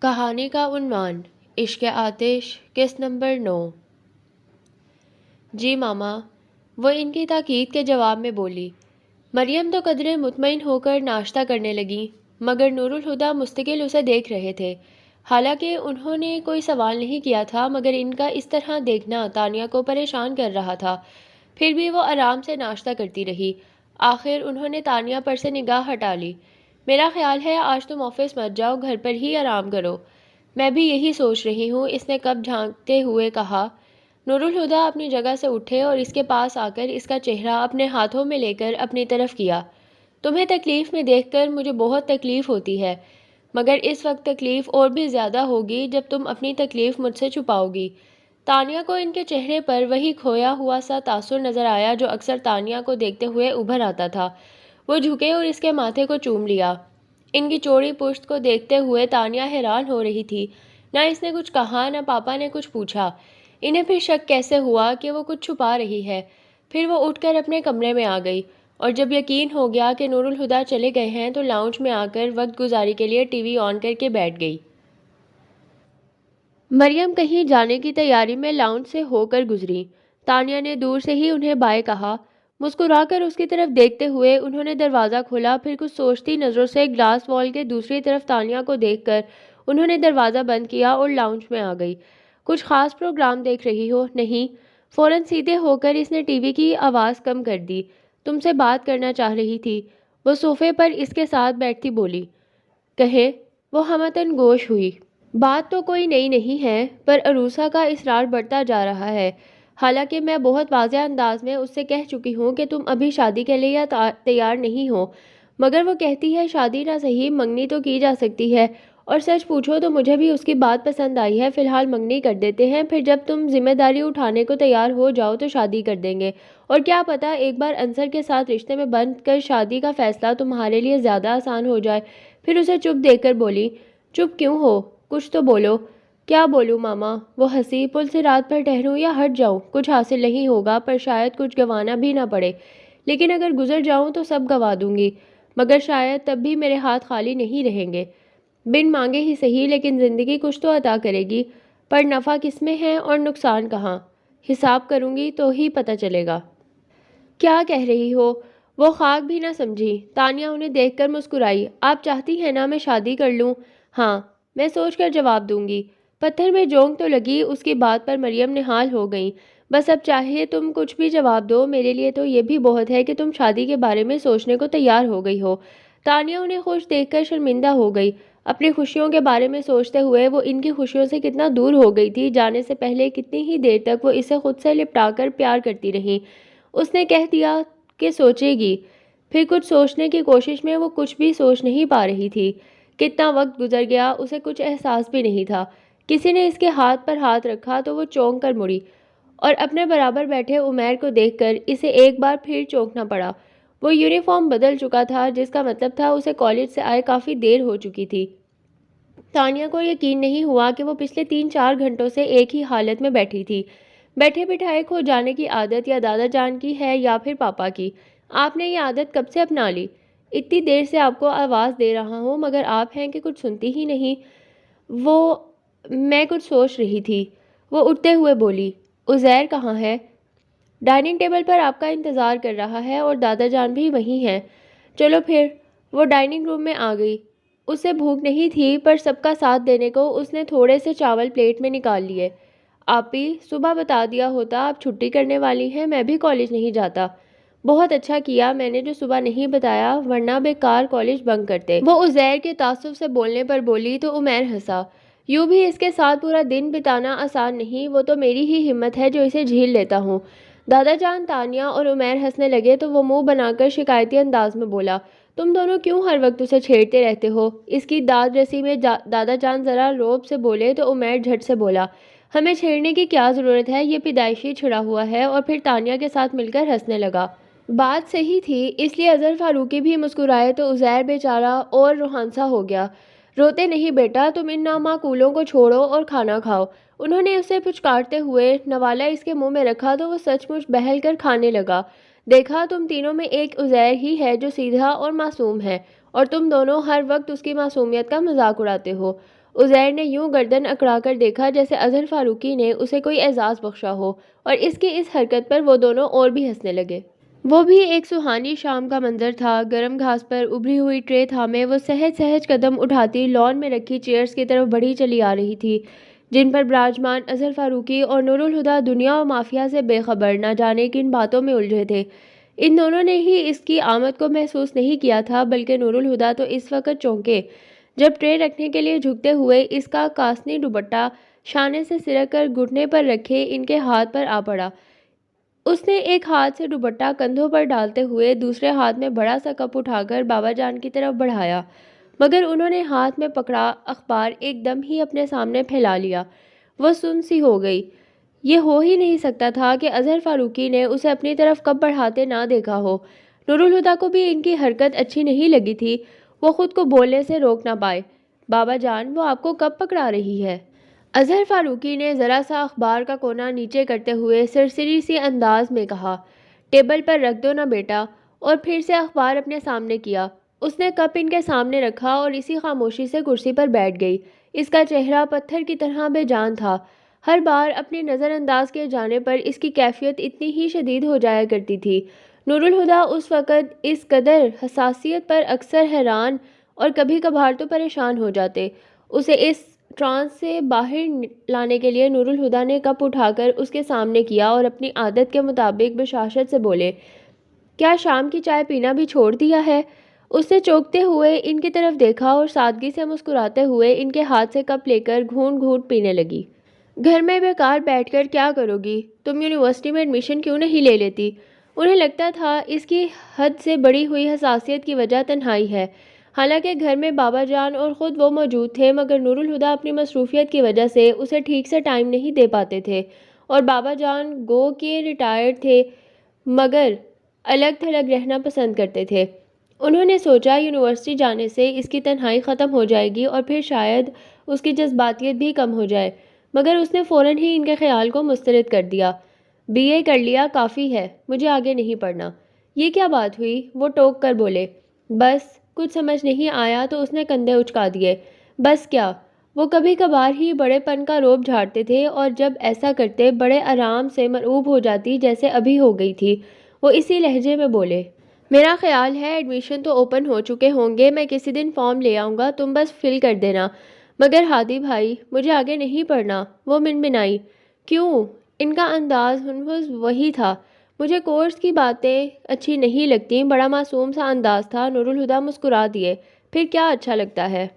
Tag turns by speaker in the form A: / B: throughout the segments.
A: کہانی کا عنوان عشق آتش قسط نمبر 9۔ جی ماما، وہ ان کی تاکید کے جواب میں بولی۔ مریم تو قدرے مطمئن ہو کر ناشتہ کرنے لگی، مگر نور الہدیٰ مستقل اسے دیکھ رہے تھے۔ حالانکہ انہوں نے کوئی سوال نہیں کیا تھا، مگر ان کا اس طرح دیکھنا تانیہ کو پریشان کر رہا تھا۔ پھر بھی وہ آرام سے ناشتہ کرتی رہی۔ آخر انہوں نے تانیہ پر سے نگاہ ہٹا لی۔ میرا خیال ہے آج تم آفس مت جاؤ، گھر پر ہی آرام کرو۔ میں بھی یہی سوچ رہی ہوں، اس نے کب جھانکتے ہوئے کہا۔ نور الہدیٰ اپنی جگہ سے اٹھے اور اس کے پاس آ کر اس کا چہرہ اپنے ہاتھوں میں لے کر اپنی طرف کیا۔ تمہیں تکلیف میں دیکھ کر مجھے بہت تکلیف ہوتی ہے، مگر اس وقت تکلیف اور بھی زیادہ ہوگی جب تم اپنی تکلیف مجھ سے چھپاؤ گی۔ تانیہ کو ان کے چہرے پر وہی کھویا ہوا سا تاثر نظر آیا جو اکثر تانیہ کو دیکھتے ہوئے ابھر آتا تھا۔ وہ جھکے اور اس کے ماتھے کو چوم لیا۔ ان کی چوڑی پشت کو دیکھتے ہوئے تانیہ حیران ہو رہی تھی۔ نہ اس نے کچھ کہا، نہ پاپا نے کچھ پوچھا۔ انہیں پھر شک کیسے ہوا کہ وہ کچھ چھپا رہی ہے؟ پھر وہ اٹھ کر اپنے کمرے میں آ گئی، اور جب یقین ہو گیا کہ نور الہدیٰ چلے گئے ہیں تو لاؤنج میں آ کر وقت گزاری کے لیے ٹی وی آن کر کے بیٹھ گئی۔ مریم کہیں جانے کی تیاری میں لاؤنج سے ہو کر گزری۔ تانیہ نے دور سے ہی انہیں بائے کہا۔ مسکرا کر اس کی طرف دیکھتے ہوئے انہوں نے دروازہ کھولا، پھر کچھ سوچتی نظروں سے گلاس وال کے دوسری طرف تانیہ کو دیکھ کر انہوں نے دروازہ بند کیا اور لاؤنج میں آ گئی۔ کچھ خاص پروگرام دیکھ رہی ہو؟ نہیں۔ فوراً سیدھے ہو کر اس نے ٹی وی کی آواز کم کر دی۔ تم سے بات کرنا چاہ رہی تھی۔ وہ صوفے پر اس کے ساتھ بیٹھتی بولی۔ کہیں؟ وہ ہمتاً گوش ہوئی۔ بات تو کوئی نئی نہیں ہے، پر عروسہ کا اصرار بڑھتا جا رہا ہے۔ حالانکہ میں بہت واضح انداز میں اس سے کہہ چکی ہوں کہ تم ابھی شادی کے لیے تیار نہیں ہو، مگر وہ کہتی ہے شادی نہ صحیح منگنی تو کی جا سکتی ہے، اور سچ پوچھو تو مجھے بھی اس کی بات پسند آئی ہے۔ فی الحال منگنی کر دیتے ہیں، پھر جب تم ذمہ داری اٹھانے کو تیار ہو جاؤ تو شادی کر دیں گے، اور کیا پتہ ایک بار انصر کے ساتھ رشتے میں بند کر شادی کا فیصلہ تمہارے لیے زیادہ آسان ہو جائے۔ پھر اسے چپ دیکھ کر بولی۔ چپ کیوں ہو؟ کچھ تو بولو۔ کیا بولوں ماما؟ وہ ہنسی۔ پل سے رات پر ٹہروں یا ہٹ جاؤں؟ کچھ حاصل نہیں ہوگا، پر شاید کچھ گنوانا بھی نہ پڑے، لیکن اگر گزر جاؤں تو سب گنوا دوں گی، مگر شاید تب بھی میرے ہاتھ خالی نہیں رہیں گے۔ بن مانگے ہی صحیح، لیکن زندگی کچھ تو عطا کرے گی، پر نفع کس میں ہے اور نقصان کہاں؟ حساب کروں گی تو ہی پتہ چلے گا۔ کیا کہہ رہی ہو؟ وہ خاک بھی نہ سمجھی۔ تانیہ انہیں دیکھ کر مسکرائی۔ آپ چاہتی ہیں نا میں شادی کر لوں؟ ہاں، میں سوچ کر جواب دوں گی۔ پتھر میں جونک تو لگی اس کی بات پر مریم نہال ہو گئیں۔ بس اب چاہے تم کچھ بھی جواب دو، میرے لیے تو یہ بھی بہت ہے کہ تم شادی کے بارے میں سوچنے کو تیار ہو گئی ہو۔ تانیہ انہیں خوش دیکھ کر شرمندہ ہو گئی۔ اپنی خوشیوں کے بارے میں سوچتے ہوئے وہ ان کی خوشیوں سے کتنا دور ہو گئی تھی۔ جانے سے پہلے کتنی ہی دیر تک وہ اسے خود سے لپٹا کر پیار کرتی رہیں۔ اس نے کہہ دیا کہ سوچے گی، پھر کچھ سوچنے کی کوشش میں وہ کچھ بھی سوچ نہیں پا رہی تھی۔ کتنا وقت گزر گیا اسے کچھ احساس بھی نہیں تھا۔ کسی نے اس کے ہاتھ پر ہاتھ رکھا تو وہ چونک کر مڑی، اور اپنے برابر بیٹھے عمیر کو دیکھ کر اسے ایک بار پھر چونکنا پڑا۔ وہ یونیفارم بدل چکا تھا، جس کا مطلب تھا اسے کالج سے آئے کافی دیر ہو چکی تھی۔ تانیہ کو یقین نہیں ہوا کہ وہ پچھلے 3-4 گھنٹوں سے ایک ہی حالت میں بیٹھی تھی۔ بیٹھے بٹھائے کھو جانے کی عادت یا دادا جان کی ہے یا پھر پاپا کی؟ آپ نے یہ عادت کب سے اپنا لی؟ اتنی دیر سے آپ کو آواز دے رہا ہوں، مگر آپ ہیں کہ کچھ سنتی ہی نہیں۔ میں کچھ سوچ رہی تھی۔ وہ اٹھتے ہوئے بولی۔ عزیر کہاں ہے؟ ڈائننگ ٹیبل پر آپ کا انتظار کر رہا ہے، اور دادا جان بھی وہیں ہیں۔ چلو پھر۔ وہ ڈائننگ روم میں آ گئی۔ اسے بھوک نہیں تھی، پر سب کا ساتھ دینے کو اس نے تھوڑے سے چاول پلیٹ میں نکال لیے۔ آپی، صبح بتا دیا ہوتا آپ چھٹی کرنے والی ہیں، میں بھی کالج نہیں جاتا۔ بہت اچھا کیا میں نے جو صبح نہیں بتایا، ورنہ بیکار کالج بنک کرتے۔ وہ عزیر کے تعصب سے بولنے پر بولی تو عمیر ہنسا۔ یوں بھی اس کے ساتھ پورا دن بتانا آسان نہیں، وہ تو میری ہی ہمت ہے جو اسے جھیل لیتا ہوں۔ دادا جان، تانیہ اور عمیر ہنسنے لگے تو وہ منہ بنا کر شکایتی انداز میں بولا۔ تم دونوں کیوں ہر وقت اسے چھیڑتے رہتے ہو؟ اس کی داد رسی میں دادا جان ذرا روب سے بولے تو عمیر جھٹ سے بولا۔ ہمیں چھیڑنے کی کیا ضرورت ہے، یہ پیدائشی چھڑا ہوا ہے، اور پھر تانیہ کے ساتھ مل کر ہنسنے لگا۔ بات صحیح تھی، اس لیے اظہر فاروقی بھی مسکرائے تو عزیر بیچارہ اور روحانسا ہو گیا۔ روتے نہیں بیٹا، تم ان نامعقولوں کو چھوڑو اور کھانا کھاؤ۔ انہوں نے اسے پچکارتے ہوئے نوالا اس کے منہ میں رکھا تو وہ سچ مچ بہل کر کھانے لگا۔ دیکھا، تم تینوں میں ایک عزیر ہی ہے جو سیدھا اور معصوم ہے، اور تم دونوں ہر وقت اس کی معصومیت کا مذاق اڑاتے ہو۔ عزیر نے یوں گردن اکڑا کر دیکھا جیسے اظہر فاروقی نے اسے کوئی اعزاز بخشا ہو، اور اس کی اس حرکت پر وہ دونوں اور بھی ہنسنے لگے۔ وہ بھی ایک سہانی شام کا منظر تھا۔ گرم گھاس پر ابری ہوئی ٹرے تھامے وہ سہج سہج قدم اٹھاتی لان میں رکھی چیئرز کی طرف بڑھی چلی آ رہی تھی، جن پر براجمان اظہر فاروقی اور نور الہدیٰ دنیا و مافیا سے بے خبر نہ جانے کن باتوں میں الجھے تھے۔ ان دونوں نے ہی اس کی آمد کو محسوس نہیں کیا تھا، بلکہ نور الہدیٰ تو اس وقت چونکے جب ٹرے رکھنے کے لیے جھکتے ہوئے اس کا کاسنی دوپٹہ شانے سے سرک کر گھٹنے پر رکھے ان کے ہاتھ پر آ پڑا۔ اس نے ایک ہاتھ سے دوپٹہ کندھوں پر ڈالتے ہوئے دوسرے ہاتھ میں بڑا سا کپ اٹھا کر بابا جان کی طرف بڑھایا، مگر انہوں نے ہاتھ میں پکڑا اخبار ایک دم ہی اپنے سامنے پھیلا لیا۔ وہ سن سی ہو گئی۔ یہ ہو ہی نہیں سکتا تھا کہ اظہر فاروقی نے اسے اپنی طرف کپ بڑھاتے نہ دیکھا ہو۔ نور الہدیٰ کو بھی ان کی حرکت اچھی نہیں لگی تھی۔ وہ خود کو بولنے سے روک نہ پائے۔ بابا جان، وہ آپ کو کب پکڑا رہی ہے؟ اظہر فاروقی نے ذرا سا اخبار کا کونا نیچے کرتے ہوئے سرسری سی انداز میں کہا، ٹیبل پر رکھ دو نا بیٹا، اور پھر سے اخبار اپنے سامنے کیا۔ اس نے کپ ان کے سامنے رکھا اور اسی خاموشی سے کرسی پر بیٹھ گئی۔ اس کا چہرہ پتھر کی طرح بے جان تھا۔ ہر بار اپنی نظر انداز کیے جانے پر اس کی کیفیت اتنی ہی شدید ہو جایا کرتی تھی۔ نور الہدیٰ اس وقت اس قدر حساسیت پر اکثر حیران اور کبھی کبھار تو پریشان ہو جاتے۔ اسے اس ٹرانس سے باہر لانے کے لیے نور الہدیٰ نے کپ اٹھا کر اس کے سامنے کیا اور اپنی عادت کے مطابق بشاشت سے بولے، کیا شام کی چائے پینا بھی چھوڑ دیا ہے؟ اس نے چونکتے ہوئے ان کی طرف دیکھا اور سادگی سے مسکراتے ہوئے ان کے ہاتھ سے کپ لے کر گھونٹ گھونٹ پینے لگی۔ گھر میں بیکار بیٹھ کر کیا کرو گی؟ تم یونیورسٹی میں ایڈمیشن کیوں نہیں لے لیتی؟ انہیں لگتا تھا اس کی حد سے بڑی ہوئی حساسیت کی وجہ تنہائی ہے۔ حالانکہ گھر میں بابا جان اور خود وہ موجود تھے، مگر نور الہدیٰ اپنی مصروفیت کی وجہ سے اسے ٹھیک سے ٹائم نہیں دے پاتے تھے، اور بابا جان گو کہ ریٹائرڈ تھے مگر الگ تھلگ رہنا پسند کرتے تھے۔ انہوں نے سوچا یونیورسٹی جانے سے اس کی تنہائی ختم ہو جائے گی اور پھر شاید اس کی جذباتیت بھی کم ہو جائے، مگر اس نے فوراً ہی ان کے خیال کو مسترد کر دیا۔ بی اے کر لیا کافی ہے، مجھے آگے نہیں پڑھنا۔ یہ کیا بات ہوئی؟ وہ ٹوک کر بولے۔ بس کچھ سمجھ نہیں آیا تو اس نے کندھے اچکا دیے۔ بس کیا؟ وہ کبھی کبھار ہی بڑے پن کا روب جھاڑتے تھے، اور جب ایسا کرتے بڑے آرام سے مرعوب ہو جاتی جیسے ابھی ہو گئی تھی۔ وہ اسی لہجے میں بولے، میرا خیال ہے ایڈمیشن تو اوپن ہو چکے ہوں گے، میں کسی دن فارم لے آؤں گا، تم بس فل کر دینا۔ مگر ہادی بھائی، مجھے آگے نہیں پڑھنا۔ وہ منمنائی۔ کیوں؟ ان کا انداز ہنہس وہی تھا۔ مجھے کورس کی باتیں اچھی نہیں لگتیں۔ بڑا معصوم سا انداز تھا۔ نور الہدیٰ مسکرا دیے۔ پھر کیا اچھا لگتا ہے؟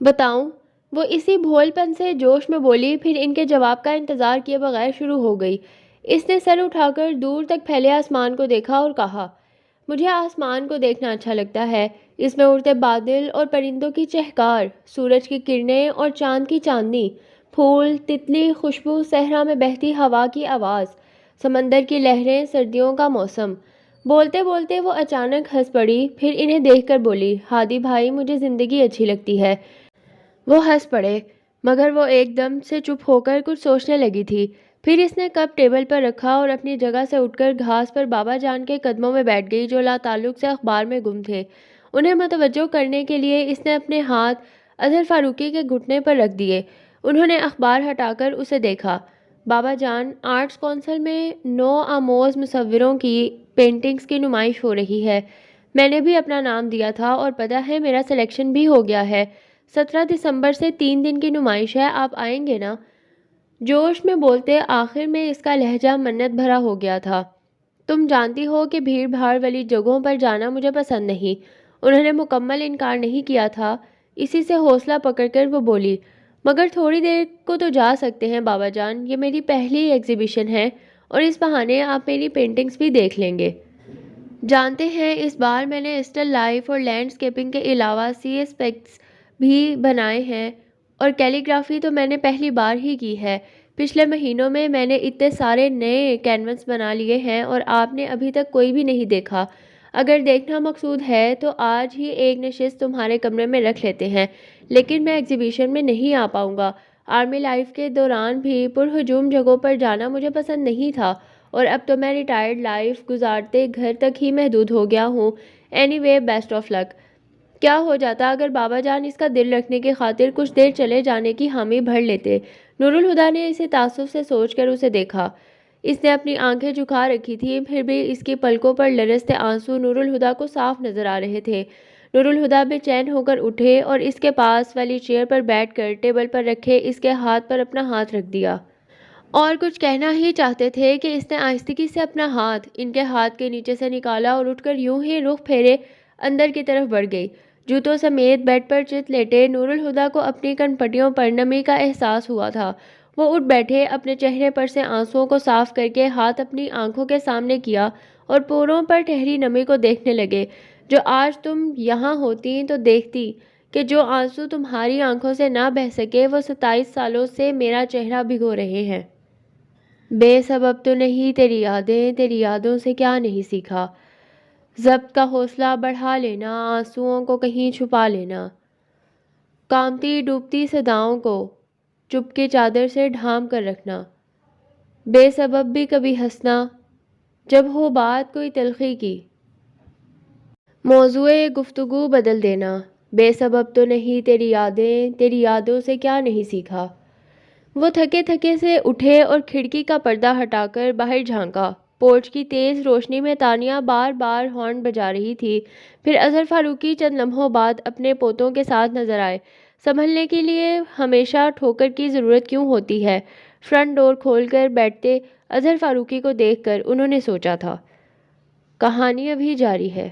A: بتاؤں؟ وہ اسی بھول پن سے جوش میں بولی، پھر ان کے جواب کا انتظار کیے بغیر شروع ہو گئی۔ اس نے سر اٹھا کر دور تک پھیلے آسمان کو دیکھا اور کہا، مجھے آسمان کو دیکھنا اچھا لگتا ہے۔ اس میں اڑتے بادل اور پرندوں کی چہکار، سورج کی کرنیں اور چاند کی چاندنی، پھول، تتلی خوشبو، صحرا میں بہتی ہوا کی آواز، سمندر کی لہریں، سردیوں کا موسم۔ بولتے بولتے وہ اچانک ہنس پڑی، پھر انہیں دیکھ کر بولی، ہادی بھائی، مجھے زندگی اچھی لگتی ہے۔ وہ ہنس پڑے، مگر وہ ایک دم سے چپ ہو کر کچھ سوچنے لگی تھی۔ پھر اس نے کپ ٹیبل پر رکھا اور اپنی جگہ سے اٹھ کر گھاس پر بابا جان کے قدموں میں بیٹھ گئی، جو لاتعلق سے اخبار میں گم تھے۔ انہیں متوجہ کرنے کے لیے اس نے اپنے ہاتھ اظہر فاروقی کے گھٹنے پر رکھ دیے۔ انہوں نے اخبار ہٹا کر اسے دیکھا۔ بابا جان، آرٹس کونسل میں نو آموز مصوروں کی پینٹنگز کی نمائش ہو رہی ہے۔ میں نے بھی اپنا نام دیا تھا اور پتہ ہے میرا سلیکشن بھی ہو گیا ہے۔ 17 دسمبر سے 3 دن کی نمائش ہے، آپ آئیں گے نا؟ جوش میں بولتے آخر میں اس کا لہجہ منت بھرا ہو گیا تھا۔ تم جانتی ہو کہ بھیڑ بھاڑ والی جگہوں پر جانا مجھے پسند نہیں۔ انہوں نے مکمل انکار نہیں کیا تھا۔ اسی سے حوصلہ پکڑ کر وہ بولی، مگر تھوڑی دیر کو تو جا سکتے ہیں بابا جان، یہ میری پہلی ایگزیبیشن ہے اور اس بہانے آپ میری پینٹنگز بھی دیکھ لیں گے۔ جانتے ہیں اس بار میں نے اسٹل لائف اور لینڈسکیپنگ کے علاوہ سی اسپیکٹس بھی بنائے ہیں، اور کیلی گرافی تو میں نے پہلی بار ہی کی ہے۔ پچھلے مہینوں میں نے اتنے سارے نئے کینوس بنا لیے ہیں اور آپ نے ابھی تک کوئی بھی نہیں دیکھا۔ اگر دیکھنا مقصود ہے تو آج ہی ایک نشست تمہارے کمرے میں رکھ لیتے ہیں، لیکن میں ایگزیبیشن میں نہیں آ پاؤں گا۔ آرمی لائف کے دوران بھی پرہجوم جگہوں پر جانا مجھے پسند نہیں تھا، اور اب تو میں ریٹائرڈ لائف گزارتے گھر تک ہی محدود ہو گیا ہوں۔ اینی وے، بیسٹ آف لک۔ کیا ہو جاتا اگر بابا جان اس کا دل رکھنے کی خاطر کچھ دیر چلے جانے کی حامی بھر لیتے؟ نور الہدیٰ نے اسے تعصب سے سوچ کر اسے دیکھا۔ اس نے اپنی آنکھیں جھکا رکھی تھی، پھر بھی اس کی پلکوں پر لرزتے آنسو نور الہدیٰ کو صاف نظر آ رہے تھے۔ نور الہدیٰ بے چین ہو کر اٹھے اور اس کے پاس والی چیئر پر بیٹھ کر ٹیبل پر رکھے اس کے ہاتھ پر اپنا ہاتھ رکھ دیا۔ اور کچھ کہنا ہی چاہتے تھے کہ اس نے آہستگی سے اپنا ہاتھ ان کے ہاتھ کے نیچے سے نکالا اور اٹھ کر یوں ہی رخ پھیرے اندر کی طرف بڑھ گئی۔ جوتوں سمیت بیڈ پر چت لیٹے نور الہدیٰ کو اپنی کن پٹیوں پر نمی کا احساس ہوا تھا۔ وہ اٹھ بیٹھے، اپنے چہرے پر سے آنسوؤں کو صاف کر کے ہاتھ اپنی آنکھوں کے سامنے کیا اور پوروں پر ٹھہری نمی کو دیکھنے لگے۔ جو آج تم یہاں ہوتی تو دیکھتی کہ جو آنسو تمہاری آنکھوں سے نہ بہہ سکے وہ 27 سالوں سے میرا چہرہ بھگو رہے ہیں۔ بے سبب تو نہیں تیری یادیں، تیری یادوں سے کیا نہیں سیکھا۔ ضبط کا حوصلہ بڑھا لینا، آنسوؤں کو کہیں چھپا لینا، کامتی ڈوبتی صداؤں کو چپ کی چادر سے ڈھانپ کر رکھنا، بے سبب بھی کبھی ہنسنا جب ہو بات کوئی تلخی کی، موضوع گفتگو بدل دینا۔ بے سبب تو نہیں تیری یادیں، تیری یادوں سے کیا نہیں سیکھا۔ وہ تھکے تھکے سے اٹھے اور کھڑکی کا پردہ ہٹا کر باہر جھانکا۔ پورچ کی تیز روشنی میں تانیہ بار بار ہارن بجا رہی تھی۔ پھر اظہر فاروقی چند لمحوں بعد اپنے پوتوں کے ساتھ نظر آئے۔ سنبھلنے کے لیے ہمیشہ ٹھوکر کی ضرورت کیوں ہوتی ہے؟ فرنٹ ڈور کھول کر بیٹھتے اظہر فاروقی کو دیکھ کر انہوں نے سوچا تھا۔ کہانی ابھی جاری ہے۔